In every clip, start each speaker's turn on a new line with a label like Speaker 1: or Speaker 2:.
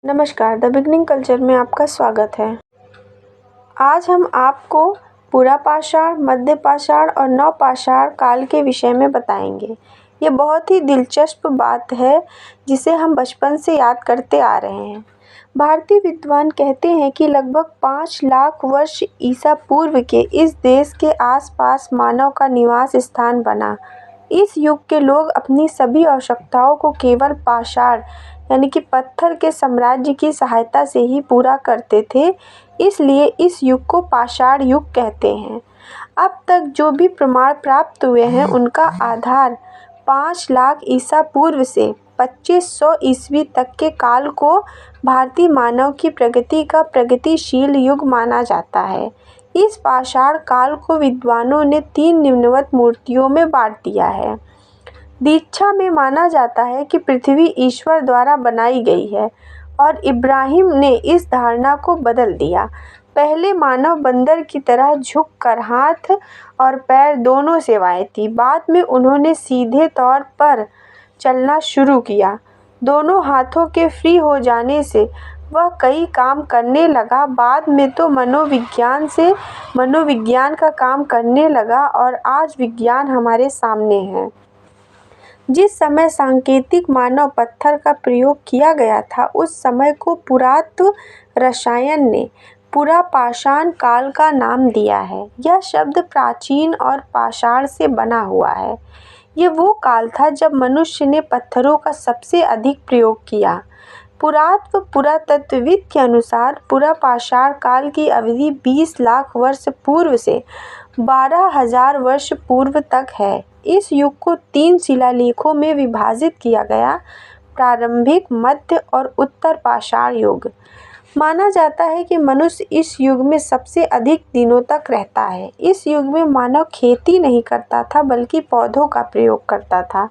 Speaker 1: नमस्कार, the beginning culture में आपका स्वागत है। आज हम आपको पुरापाषाण, मध्यपाषाण और नवपाषाण काल के विषय में बताएंगे। ये बहुत ही दिलचस्प बात है जिसे हम बचपन से याद करते आ रहे हैं। भारतीय विद्वान कहते हैं कि लगभग 5 लाख वर्ष ईसा पूर्व के इस देश के आसपास मानव का निवास स्थान बना। इस युग के लोग अपनी सभी आवश्यकताओं को केवल पाषाण यानी कि पत्थर के साम्राज्य की सहायता से ही पूरा करते थे, इसलिए इस युग को पाषाण युग कहते हैं। अब तक जो भी प्रमाण प्राप्त हुए हैं उनका आधार 5 लाख ईसा पूर्व से 2500 ईस्वी तक के काल को भारतीय मानव की प्रगति का प्रगतिशील युग माना जाता है। इस पाषाण काल को विद्वानों ने 3 निम्नवत मूर्तियों में बांट दिया है। दीक्षा में माना जाता है कि पृथ्वी ईश्वर द्वारा बनाई गई है और इब्राहिम ने इस धारणा को बदल दिया। पहले मानव बंदर की तरह झुककर हाथ और पैर दोनों सेवाएं थी। बाद में उन्होंने सीधे तौर पर चलना शुरू किया। दोनों हाथों के फ्री हो जाने से वह कई काम करने लगा। बाद में तो मनोविज्ञान से मनोविज्ञान का काम करने लगा और आज विज्ञान हमारे सामने है। जिस समय सांकेतिक मानव पत्थर का प्रयोग किया गया था उस समय को पुरातत्व रसायन ने पुरापाषाण काल का नाम दिया है। यह शब्द प्राचीन और पाषाण से बना हुआ है। ये वो काल था जब मनुष्य ने पत्थरों का सबसे अधिक प्रयोग किया। पुरातत्वविद के अनुसार पुरापाषाण काल की अवधि 20 लाख वर्ष पूर्व से 12,000 वर्ष पूर्व तक है। इस युग को 3 शिलालेखों में विभाजित किया गया: प्रारंभिक, मध्य और उत्तर पाषाण युग। माना जाता है कि मनुष्य इस युग में सबसे अधिक दिनों तक रहता है। इस युग में मानव खेती नहीं करता था बल्कि पौधों का प्रयोग करता था।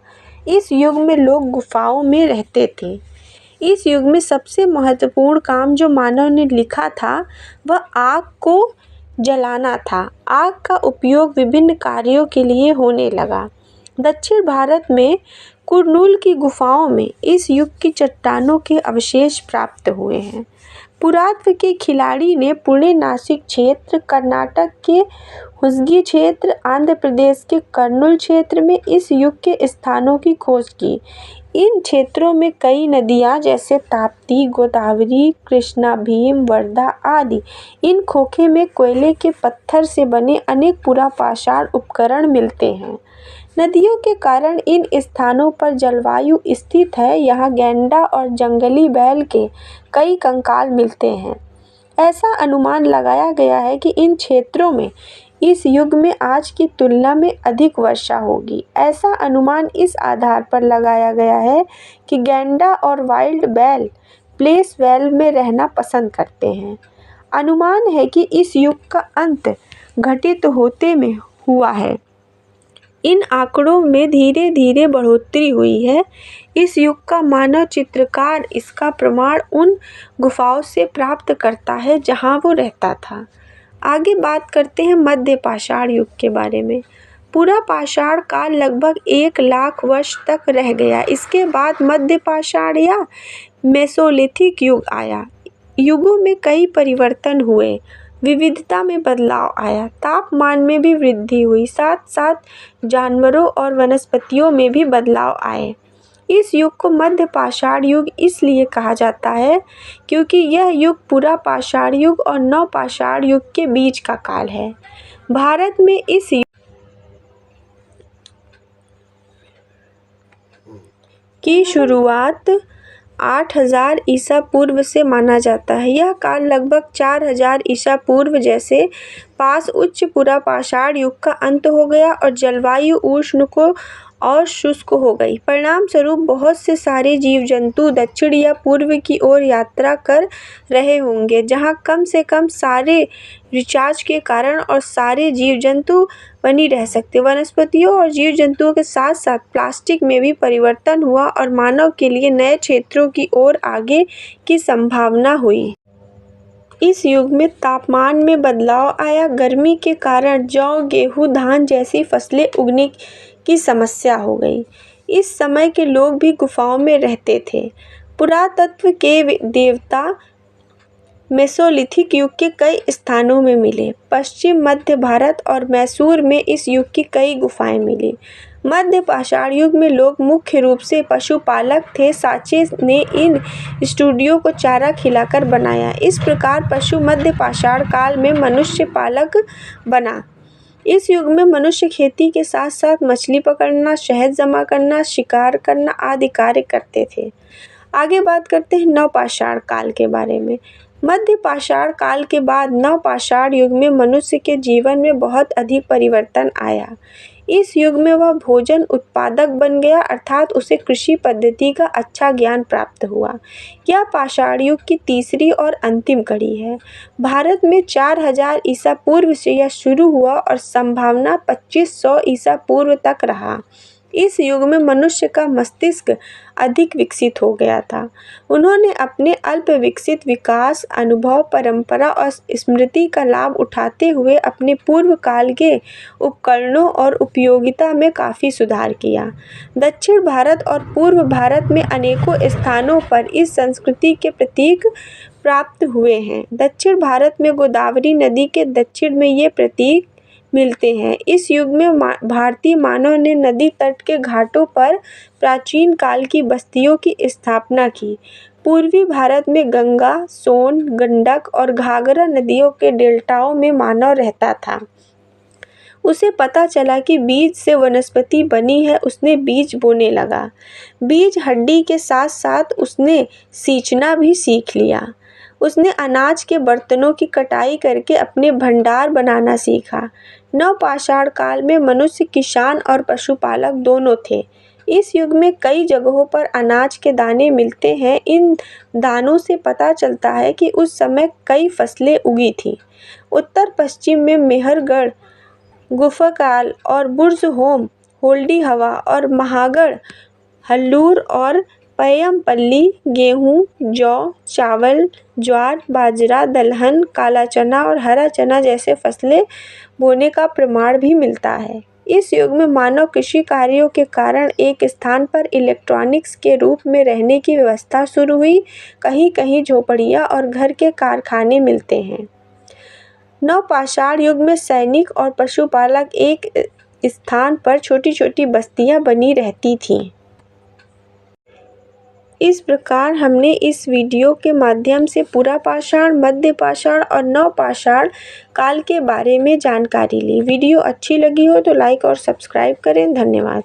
Speaker 1: इस युग में लोग गुफाओं में रहते थे। इस युग में सबसे महत्वपूर्ण काम जो मानव ने लिखा था वह आग को जलाना था। आग का उपयोग विभिन्न कार्यों के लिए होने लगा। दक्षिण भारत में कुरनूल की गुफाओं में इस युग की चट्टानों के अवशेष प्राप्त हुए हैं। पुरातत्व के खिलाड़ी ने पुणे नासिक क्षेत्र, कर्नाटक के हुसगी क्षेत्र, आंध्र प्रदेश के कर्नूल क्षेत्र में इस युग के स्थानों की खोज की। इन क्षेत्रों में कई नदियाँ जैसे ताप्ती, गोदावरी, कृष्णा, भीम, वर्धा आदि। इन खोखे में कोयले के पत्थर से बने अनेक पुरापाषाण उपकरण मिलते हैं। नदियों के कारण इन स्थानों पर जलवायु स्थित है। यहाँ गैंडा और जंगली बैल के कई कंकाल मिलते हैं। ऐसा अनुमान लगाया गया है कि इन क्षेत्रों में इस युग में आज की तुलना में अधिक वर्षा होगी। ऐसा अनुमान इस आधार पर लगाया गया है कि गैंडा और वाइल्ड बैल प्लेस वेल में रहना पसंद करते हैं। अनुमान है कि इस युग का अंत घटित होते में हुआ है। इन आंकड़ों में धीरे धीरे बढ़ोतरी हुई है। इस युग का मानव चित्रकार इसका प्रमाण उन गुफाओं से प्राप्त करता है जहां वो रहता था। आगे बात करते हैं मध्यपाषाण युग के बारे में। पुरापाषाण काल लगभग 1 लाख वर्ष तक रह गया। इसके बाद मध्यपाषाण या मेसोलिथिक युग आया। युगों में कई परिवर्तन हुए, विविधता में बदलाव आया, तापमान में भी वृद्धि हुई, साथ साथ जानवरों और वनस्पतियों में भी बदलाव आए। इस युग को मध्यपाषाण युग इसलिए कहा जाता है क्योंकि यह युग पुरापाषाण युग और नवपाषाण युग के बीच का काल है। भारत में इस युग की शुरुआत 8000 ईसा पूर्व से माना जाता है। यह काल लगभग 4000 ईसा पूर्व जैसे पास उच्च पुरापाषाण युग का अंत हो गया और जलवायु उष्ण को और शुष्क हो गई। परिणाम स्वरूप बहुत से सारे जीव जंतु दक्षिण या पूर्व की ओर यात्रा कर रहे होंगे, जहां कम से कम सारे रिचार्ज के कारण और सारे जीव जंतु बनी रह सकते। वनस्पतियों और जीव जंतुओं के साथ साथ प्लास्टिक में भी परिवर्तन हुआ और मानव के लिए नए क्षेत्रों की ओर आगे की संभावना हुई। इस युग में तापमान में बदलाव आया। गर्मी के कारण जौ, गेहूं, धान जैसी फसलें उगने की समस्या हो गई। इस समय के लोग भी गुफाओं में रहते थे। पुरातत्व के देवता मेसोलिथिक युग के कई स्थानों में मिले। पश्चिम मध्य भारत और मैसूर में इस युग की कई गुफाएं मिली। मध्य पाषाण युग में लोग मुख्य रूप से पशुपालक थे। सांचे ने इन स्टूडियो को चारा खिलाकर बनाया। इस प्रकार पशु मध्य पाषाण काल में मनुष्य पालक बना। इस युग में मनुष्य खेती के साथ साथ मछली पकड़ना, शहद जमा करना, शिकार करना आदि कार्य करते थे। आगे बात करते हैं नवपाषाण काल के बारे में। मध्य पाषाण काल के बाद नवपाषाण युग में मनुष्य के जीवन में बहुत अधिक परिवर्तन आया। इस युग में वह भोजन उत्पादक बन गया, अर्थात उसे कृषि पद्धति का अच्छा ज्ञान प्राप्त हुआ। यह पाषाण युग की तीसरी और अंतिम कड़ी है। भारत में 4000 ईसा पूर्व से यह शुरू हुआ और संभावना 2500 ईसा पूर्व तक रहा। इस युग में मनुष्य का मस्तिष्क अधिक विकसित हो गया था। उन्होंने अपने अल्प विकसित विकास, अनुभव, परंपरा और स्मृति का लाभ उठाते हुए अपने पूर्व काल के उपकरणों और उपयोगिता में काफ़ी सुधार किया। दक्षिण भारत और पूर्व भारत में अनेकों स्थानों पर इस संस्कृति के प्रतीक प्राप्त हुए हैं। दक्षिण भारत में गोदावरी नदी के दक्षिण में ये प्रतीक मिलते हैं। इस युग में भारतीय मानव ने नदी तट के घाटों पर प्राचीन काल की बस्तियों की स्थापना की। पूर्वी भारत में गंगा, सोन, गंडक और घाघरा नदियों के डेल्टाओं में मानव रहता था। उसे पता चला कि बीज से वनस्पति बनी है, उसने बीज बोने लगा। बीज हड्डी के साथ साथ उसने सींचना भी सीख लिया। उसने अनाज के बर्तनों की कटाई करके अपने भंडार बनाना सीखा। नवपाषाण काल में मनुष्य किसान और पशुपालक दोनों थे। इस युग में कई जगहों पर अनाज के दाने मिलते हैं। इन दानों से पता चलता है कि उस समय कई फसलें उगी थीं। उत्तर पश्चिम में मेहरगढ़, गुफाकाल और बुर्ज़होम, होल्डी हवा और महागढ़, हल्लूर और पय्यमपल्ली गेहूँ, जौ, चावल, ज्वार, बाजरा, दलहन, काला चना और हरा चना जैसे फसलें बोने का प्रमाण भी मिलता है। इस युग में मानव कृषि कार्यों के कारण एक स्थान पर इलेक्ट्रॉनिक्स के रूप में रहने की व्यवस्था शुरू हुई। कहीं कहीं झोपड़ियाँ और घर के कारखाने मिलते हैं। नवपाषाण युग में सैनिक और पशुपालक एक स्थान पर छोटी छोटी बस्तियां बनी रहती थीं। इस प्रकार हमने इस वीडियो के माध्यम से पुरापाषाण, मध्य पाषाण और नवपाषाण काल के बारे में जानकारी ली। वीडियो अच्छी लगी हो तो लाइक और सब्सक्राइब करें। धन्यवाद।